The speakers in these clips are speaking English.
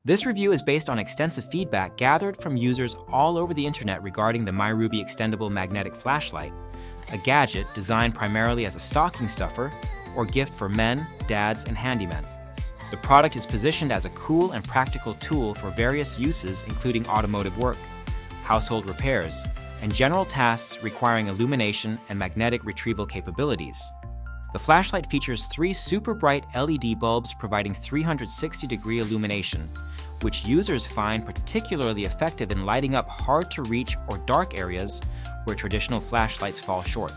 This review is based on extensive feedback gathered from users all over the internet regarding the MEIRUBY Extendable Magnetic Flashlight, a gadget designed primarily as a stocking stuffer or gift for men, dads, and handymen. The product is positioned as a cool and practical tool for various uses including automotive work, household repairs, and general tasks requiring illumination and magnetic retrieval capabilities. The flashlight features 3 super bright LED bulbs providing 360-degree illumination, which users find particularly effective in lighting up hard-to-reach or dark areas where traditional flashlights fall short.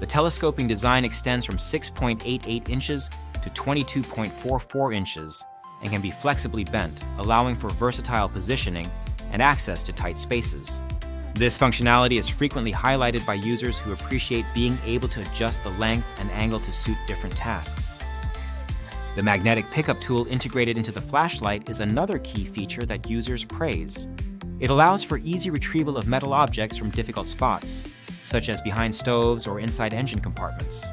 The telescoping design extends from 6.88 inches to 22.44 inches and can be flexibly bent, allowing for versatile positioning and access to tight spaces. This functionality is frequently highlighted by users who appreciate being able to adjust the length and angle to suit different tasks. The magnetic pickup tool integrated into the flashlight is another key feature that users praise. It allows for easy retrieval of metal objects from difficult spots, such as behind stoves or inside engine compartments.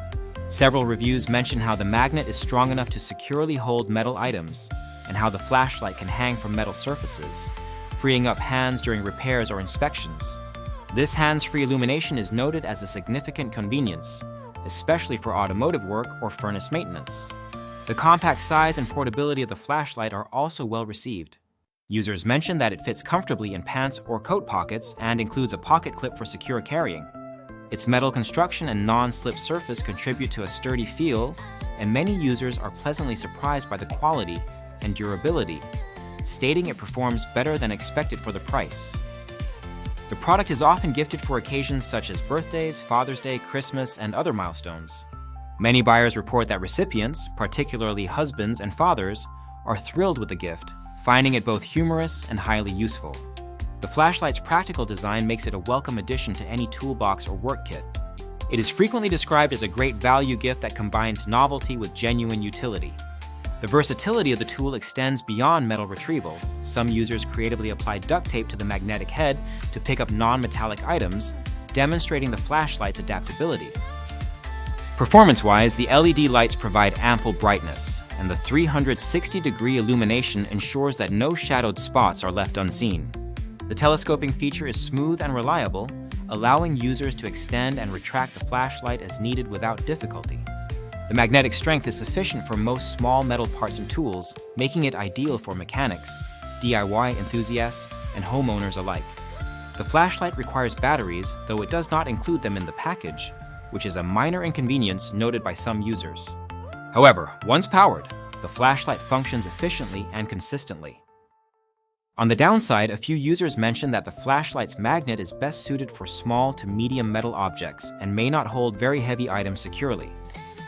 Several reviews mention how the magnet is strong enough to securely hold metal items, and how the flashlight can hang from metal surfaces, freeing up hands during repairs or inspections. This hands-free illumination is noted as a significant convenience, especially for automotive work or furnace maintenance. The compact size and portability of the flashlight are also well received. Users mention that it fits comfortably in pants or coat pockets and includes a pocket clip for secure carrying. Its metal construction and non-slip surface contribute to a sturdy feel, and many users are pleasantly surprised by the quality and durability, stating it performs better than expected for the price. The product is often gifted for occasions such as birthdays, Father's Day, Christmas, and other milestones. Many buyers report that recipients, particularly husbands and fathers, are thrilled with the gift, finding it both humorous and highly useful. The flashlight's practical design makes it a welcome addition to any toolbox or work kit. It is frequently described as a great value gift that combines novelty with genuine utility. The versatility of the tool extends beyond metal retrieval. Some users creatively apply duct tape to the magnetic head to pick up non-metallic items, demonstrating the flashlight's adaptability. Performance-wise, the LED lights provide ample brightness, and the 360-degree illumination ensures that no shadowed spots are left unseen. The telescoping feature is smooth and reliable, allowing users to extend and retract the flashlight as needed without difficulty. The magnetic strength is sufficient for most small metal parts and tools, making it ideal for mechanics, DIY enthusiasts, and homeowners alike. The flashlight requires batteries, though it does not include them in the package, which is a minor inconvenience noted by some users. However, once powered, the flashlight functions efficiently and consistently. On the downside, a few users mention that the flashlight's magnet is best suited for small to medium metal objects and may not hold very heavy items securely.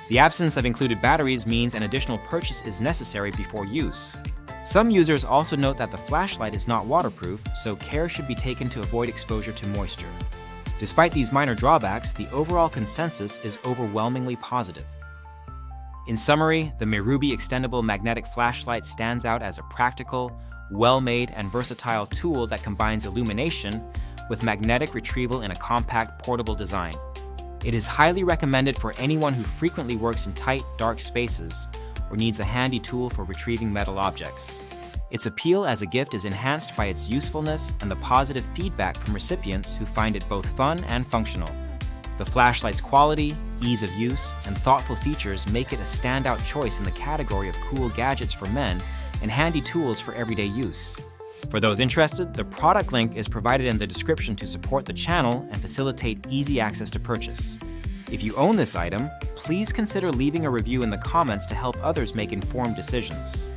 The absence of included batteries means an additional purchase is necessary before use. Some users also note that the flashlight is not waterproof, so care should be taken to avoid exposure to moisture. Despite these minor drawbacks, the overall consensus is overwhelmingly positive. In summary, the MEIRUBY Extendable Magnetic Flashlight stands out as a practical, well-made, and versatile tool that combines illumination with magnetic retrieval in a compact, portable design. It is highly recommended for anyone who frequently works in tight, dark spaces or needs a handy tool for retrieving metal objects. Its appeal as a gift is enhanced by its usefulness and the positive feedback from recipients who find it both fun and functional. The flashlight's quality, ease of use, and thoughtful features make it a standout choice in the category of cool gadgets for men and handy tools for everyday use. For those interested, the product link is provided in the description to support the channel and facilitate easy access to purchase. If you own this item, please consider leaving a review in the comments to help others make informed decisions.